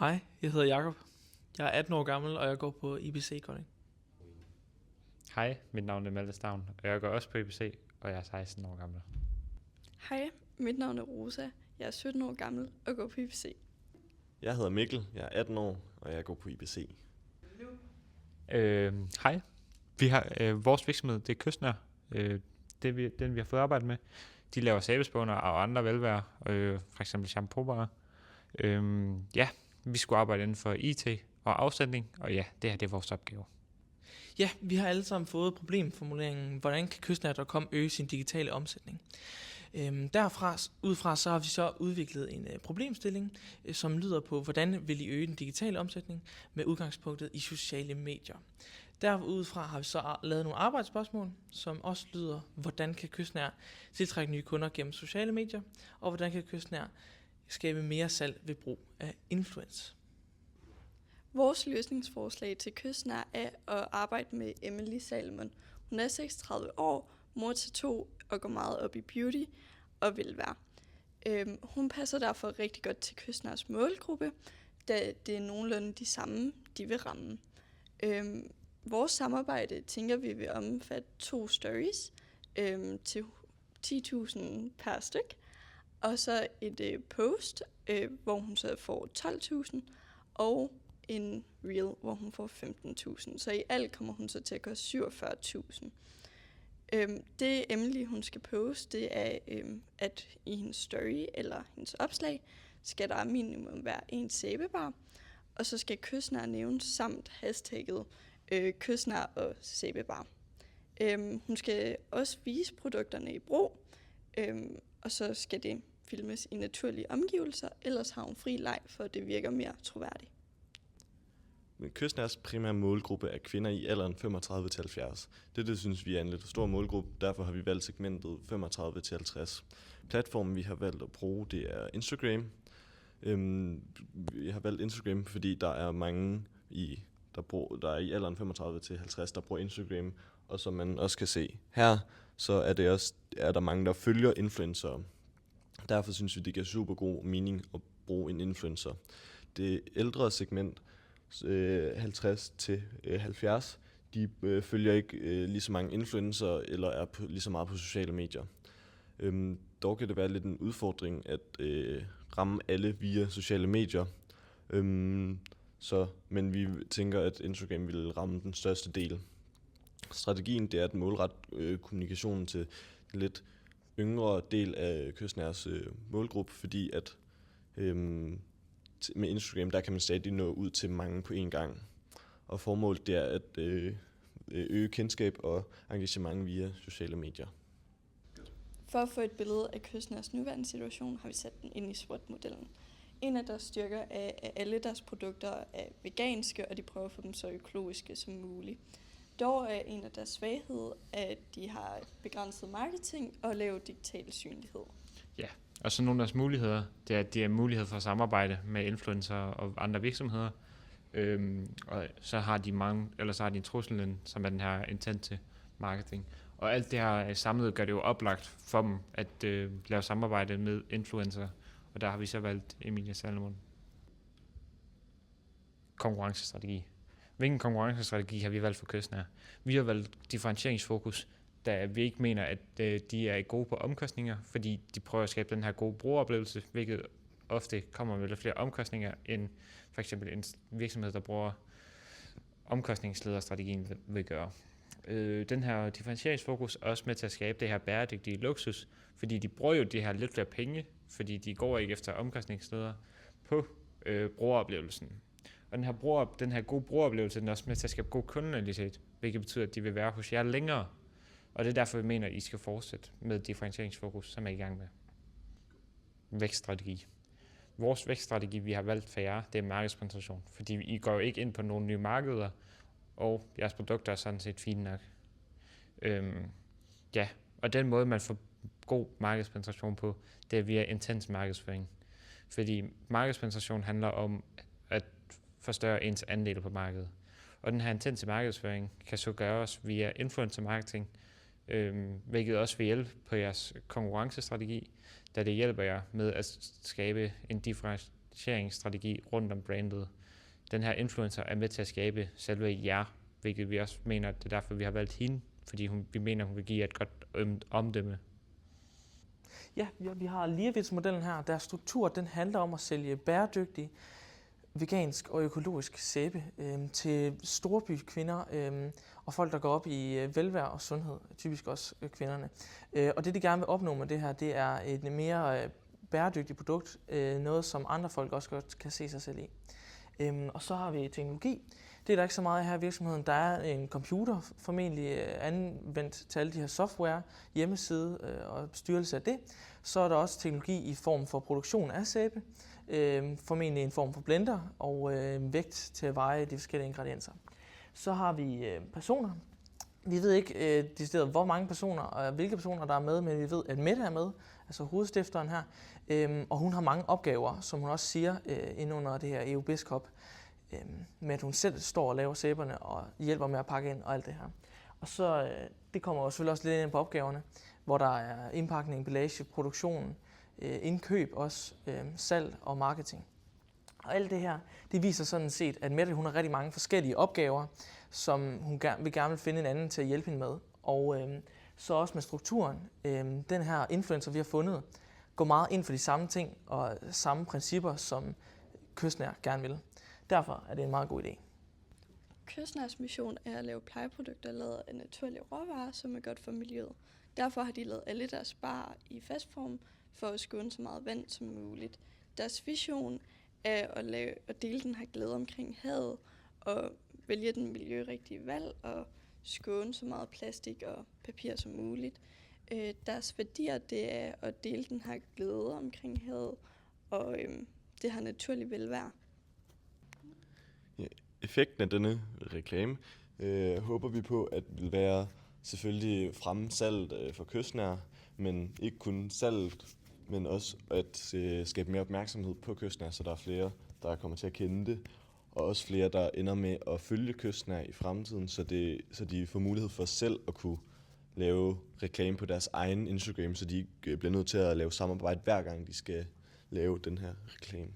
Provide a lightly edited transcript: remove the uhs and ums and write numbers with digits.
Hej, jeg hedder Jakob. Jeg er 18 år gammel, og jeg går på IBC Kolding. Hej, mit navn er Malte Stavn, og jeg går også på IBC, og jeg er 16 år gammel. Hej, mit navn er Rosa. Jeg er 17 år gammel og går på IBC. Jeg hedder Mikkel, jeg er 18 år, og jeg går på IBC. Hej, vi har vores virksomhed, det er Kystnær. Den vi har fået arbejde med, de laver sabelspåner og andre velvære, for eksempel shampoobarer. Vi skulle arbejde inden for IT og afsætning, og ja, det er vores opgave. Ja, vi har alle sammen fået problemformuleringen, hvordan kan Kystnær.com øge sin digitale omsætning. Udefra så har vi så udviklet en problemstilling, som lyder på, hvordan vil I øge den digitale omsætning med udgangspunktet i sociale medier. Derudfra har vi så lavet nogle arbejdsspørgsmål, som også lyder, hvordan kan Kystnær tiltrække nye kunder gennem sociale medier, og hvordan kan Kystnær skabe mere salg ved brug af influence. Vores løsningsforslag til Kystnær er at arbejde med Emily Salmon. Hun er 36 år, mor til 2 og går meget op i beauty og velvære. Hun passer derfor rigtig godt til Kystnærs målgruppe, da det er nogenlunde de samme, de vil ramme. Vores samarbejde tænker vi vil omfatte 2 stories til 10.000 per styk, og så et post, hvor hun så får 12.000, og en reel, hvor hun får 15.000. Så i alt kommer hun så til at koste 47.000. Det Emily hun skal poste, det er, at i hendes story eller hendes opslag, skal der minimum være en sæbebar, og så skal Kystnær nævnes samt hashtagget Kystnær og sæbebar. Hun skal også vise produkterne i brug, og så skal det filmes i naturlige omgivelser, ellers har hun fri leg, for det virker mere troværdigt. Kystnærs primære målgruppe er kvinder i alderen 35-70. Det synes vi er en lidt stor målgruppe, derfor har vi valgt segmentet 35-50. Platformen, vi har valgt at bruge, det er Instagram. Vi har valgt Instagram, fordi der er mange, der er i alderen 35-50, der bruger Instagram. Og som man også kan se her, så er der mange, der følger influencer. Derfor synes vi, det giver super god mening at bruge en influencer. Det ældre segment, 50-70, de følger ikke lige så mange influencer eller er lige så meget på sociale medier. Dog kan det være lidt en udfordring at ramme alle via sociale medier. Men vi tænker, at Instagram vil ramme den største del. Strategien det er at målrette kommunikationen til en lidt yngre del af Kystnærs målgruppe, fordi at med Instagram, der kan man stadig nå ud til mange på én gang. Og formålet det er at øge kendskab og engagement via sociale medier. For at få et billede af Kystnærs nuværende situation, har vi sat den ind i SWOT-modellen. En af deres styrker er, at alle deres produkter er veganske, og de prøver at få dem så økologiske som muligt. Dog er en af deres svagheder, at de har begrænset marketing og lav digital synlighed. Ja, og så nogle af deres muligheder, det er, at de har mulighed for at samarbejde med influencer og andre virksomheder. Og så har de truslen, som er den her intense marketing. Og alt det her samlet gør det jo oplagt for dem at lave samarbejde med influencer. Og der har vi så valgt Emilie Salmon. Konkurrencestrategi. Hvilken konkurrencestrategi har vi valgt for Kystnær? Vi har valgt differentieringsfokus, da vi ikke mener, at de er gode på omkostninger, fordi de prøver at skabe den her gode brugeroplevelse, hvilket ofte kommer med lidt flere omkostninger, end for eksempel en virksomhed, der bruger omkostningslederstrategien vil gøre. Den her differentieringsfokus er også med til at skabe det her bæredygtige luksus, fordi de bruger jo det her lidt flere penge, fordi de går ikke efter omkostningsleder på brugeroplevelsen. Og den her gode brugeroplevelse er også med til at skabe god kundeanalyset, hvilket betyder, at de vil være hos jer længere. Og det er derfor, vi mener, at I skal fortsætte med differentieringsfokus, som er i gang med. Vækststrategi. Vores vækststrategi, vi har valgt for jer, det er markedspenetration, fordi I går jo ikke ind på nogle nye markeder, og jeres produkter er sådan set fine nok. Og den måde, man får god markedspenetration på, det er via intens markedsføring. Fordi markedspenetration handler om at forstørre ens andel på markedet. Og den her intense markedsføring kan så gøres via influencer marketing, hvilket også vil hjælpe på jeres konkurrencestrategi, da det hjælper jer med at skabe en differentieringsstrategi rundt om brandet. Den her influencer er med til at skabe selve jer, hvilket vi også mener, det er derfor, vi har valgt hende, fordi vi mener, hun vil give et godt omdømme. Ja, vi har Liavits-modellen her. Deres struktur, den handler om at sælge bæredygtig, vegansk og økologisk sæbe til storbykvinder og folk, der går op i velvære og sundhed, typisk også kvinderne. Og det, de gerne vil opnå med det her, det er et mere bæredygtigt produkt, noget som andre folk også godt kan se sig selv i. Og så har vi teknologi. Det er der ikke så meget her i virksomheden. Der er en computer, formentlig anvendt til alle de her software, hjemmeside og styrelse af det. Så er der også teknologi i form for produktion af sæbe, formentlig en form for blender og vægt til at veje de forskellige ingredienser. Så har vi personer. Vi ved ikke decideret, hvor mange personer og hvilke personer, der er med, men vi ved, at Mette er med, altså hovedstifteren her, og hun har mange opgaver, som hun også siger inde under det her EU Biskop, med at hun selv står og laver sæberne og hjælper med at pakke ind og alt det her. Og så, det kommer jo selvfølgelig også lidt ind på opgaverne, hvor der er indpakning, emballage, produktion, indkøb også, salg og marketing. Og alt det her, det viser sådan set, at Mette hun har rigtig mange forskellige opgaver, som hun gerne vil finde en anden til at hjælpe hende med. Og så også med strukturen. Den her influencer, vi har fundet, går meget ind for de samme ting og samme principper, som Kystnær gerne vil. Derfor er det en meget god idé. Kystnærs mission er at lave plejeprodukter lavet af naturlige råvarer, som er godt for miljøet. Derfor har de lavet alle deres barer i fastform for at skåne så meget vand som muligt. Deres vision er at dele den her glæde omkring havet og vælge den miljørigtige valg og skåne så meget plastik og papir som muligt. Deres værdier det er at dele den her glæde omkring havet og det her naturlige velvære. Ja, effekten af denne reklame håber vi på, at vil være selvfølgelig fremme salget for Kystnær, men ikke kun salget, men også at skabe mere opmærksomhed på Kystnær, så der er flere, der kommer til at kende det, og også flere, der ender med at følge Kystnær i fremtiden, så de får mulighed for selv at kunne lave reklame på deres egen Instagram, så de ikke bliver nødt til at lave samarbejde hver gang de skal lave den her reklame.